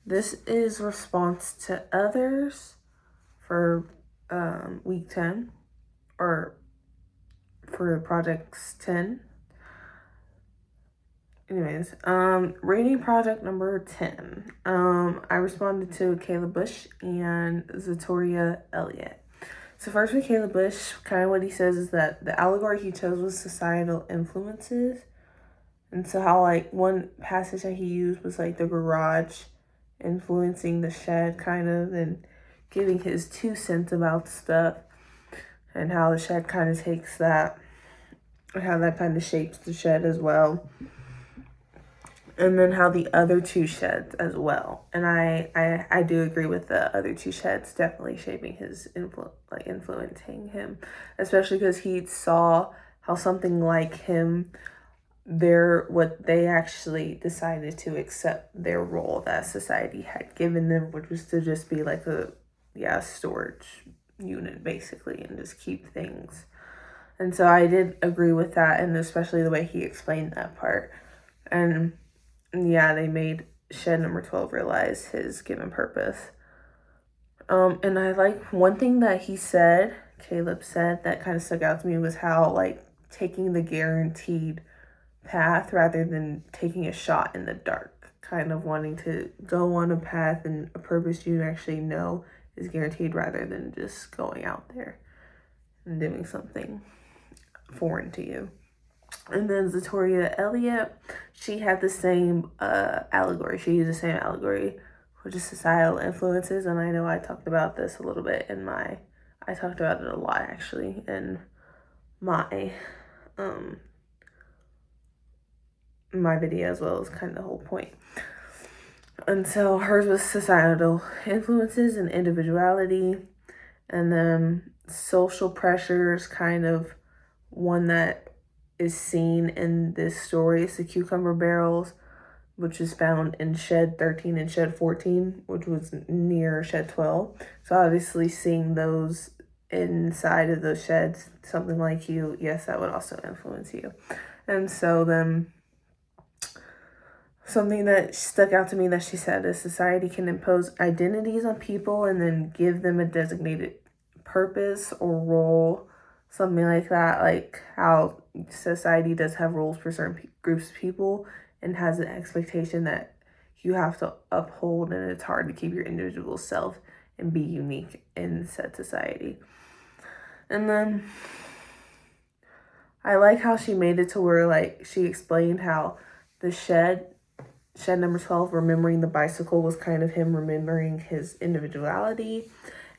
This is response to others for week 10, or for projects 10. Anyways, rating project number 10. I responded to Caleb Bush and Zatoria Elliott. So first with Caleb Bush, kind of what he says is that the allegory he chose was societal influences. And so how like one passage that he used was like the garage influencing the shed kind of, and giving his 2 cents about stuff, and how the shed kind of takes that, and how that kind of shapes the shed as well. And then how the other 2 sheds as well. And I do agree with the other 2 sheds definitely shaping his influencing him, especially because he saw how something like him, what they actually decided to accept their role that society had given them, which was to just be like a storage unit basically, and just keep things. And so I did agree with that, and especially the way he explained that part. And yeah, they made shed number 12 realize his given purpose. And I like one thing that Caleb said that kind of stuck out to me, was how like taking the guaranteed path rather than taking a shot in the dark, kind of wanting to go on a path and a purpose you actually know is guaranteed, rather than just going out there and doing something foreign to you. And then Zatoria Elliott, she had the same allegory. She used the same allegory, which is societal influences. And I know I talked about this a little bit I talked about it a lot actually in my my video, as well as kind of the whole point. And so hers was societal influences and individuality, and then social pressures, kind of one that is seen in this story is the cucumber barrels, which is found in shed 13 and shed 14, which was near shed 12. So obviously seeing those inside of those sheds, something like you, yes, that would also influence you. And so then something that stuck out to me that she said is society can impose identities on people and then give them a designated purpose or role, something like that, like how society does have rules for certain groups of people and has an expectation that you have to uphold, and it's hard to keep your individual self and be unique in said society. And then I like how she made it to where like she explained how the shed number 12, remembering the bicycle, was kind of him remembering his individuality.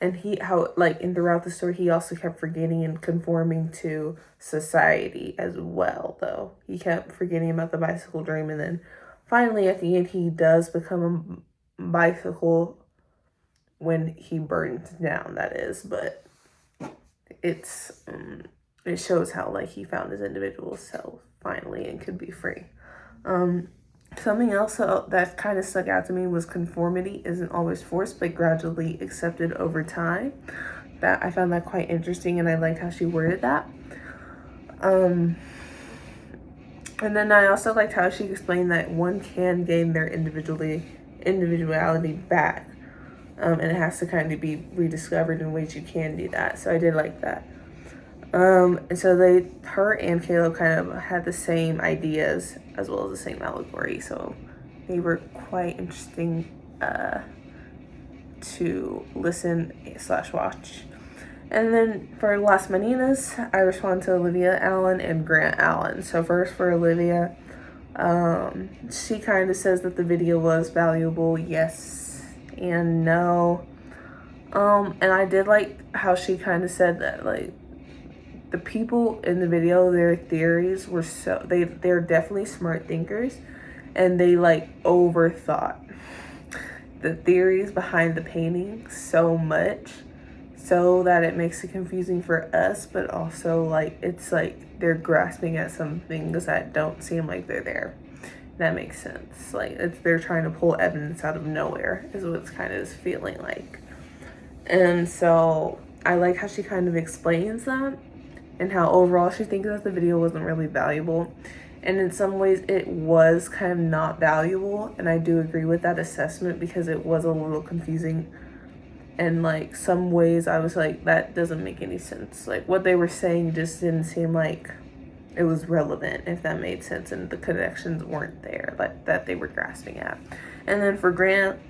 And throughout the story, he also kept forgetting and conforming to society as well, though. He kept forgetting about the bicycle dream, and then finally at the end, he does become a bicycle when he burns down, that is. But it shows how like he found his individual self finally and could be free. Something else that kind of stuck out to me was conformity isn't always forced, but gradually accepted over time. That I found that quite interesting, and I liked how she worded that. And then I also liked how she explained that one can gain their individuality back, and it has to kind of be rediscovered in ways you can do that. So I did like that. And so her and Caleb kind of had the same ideas as well as the same allegory. So they were quite interesting to listen / watch. And then for Las Meninas, I respond to Olivia Allen and Grant Allen. So first for Olivia, she kind of says that the video was valuable, yes and no. And I did like how she kind of said that like the people in the video, their theories were they're definitely smart thinkers, and they like overthought the theories behind the painting so much so that it makes it confusing for us, but also like it's like they're grasping at some things that don't seem like they're there. That makes sense. Like they're trying to pull evidence out of nowhere is what it's kind of feeling like. And so I like how she kind of explains that, and how overall she thinks that the video wasn't really valuable. And in some ways, it was kind of not valuable. And I do agree with that assessment because it was a little confusing. And like some ways, I was like, that doesn't make any sense. Like what they were saying just didn't seem like it was relevant, if that made sense. And the connections weren't there, like that they were grasping at. And then for Grant,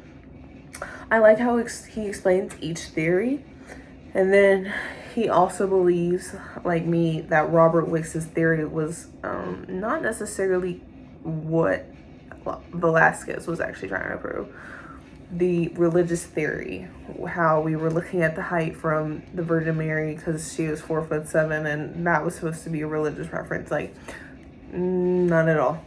I like how he explains each theory. And then he also believes, like me, that Robert Wicks's theory was not necessarily what Velasquez was actually trying to prove. The religious theory, how we were looking at the height from the Virgin Mary because she was 4'7", and that was supposed to be a religious reference. Like, not at all.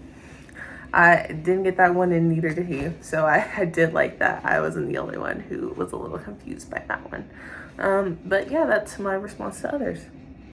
I didn't get that one, and neither did he. So I did like that. I wasn't the only one who was a little confused by that one. But yeah, that's my response to others.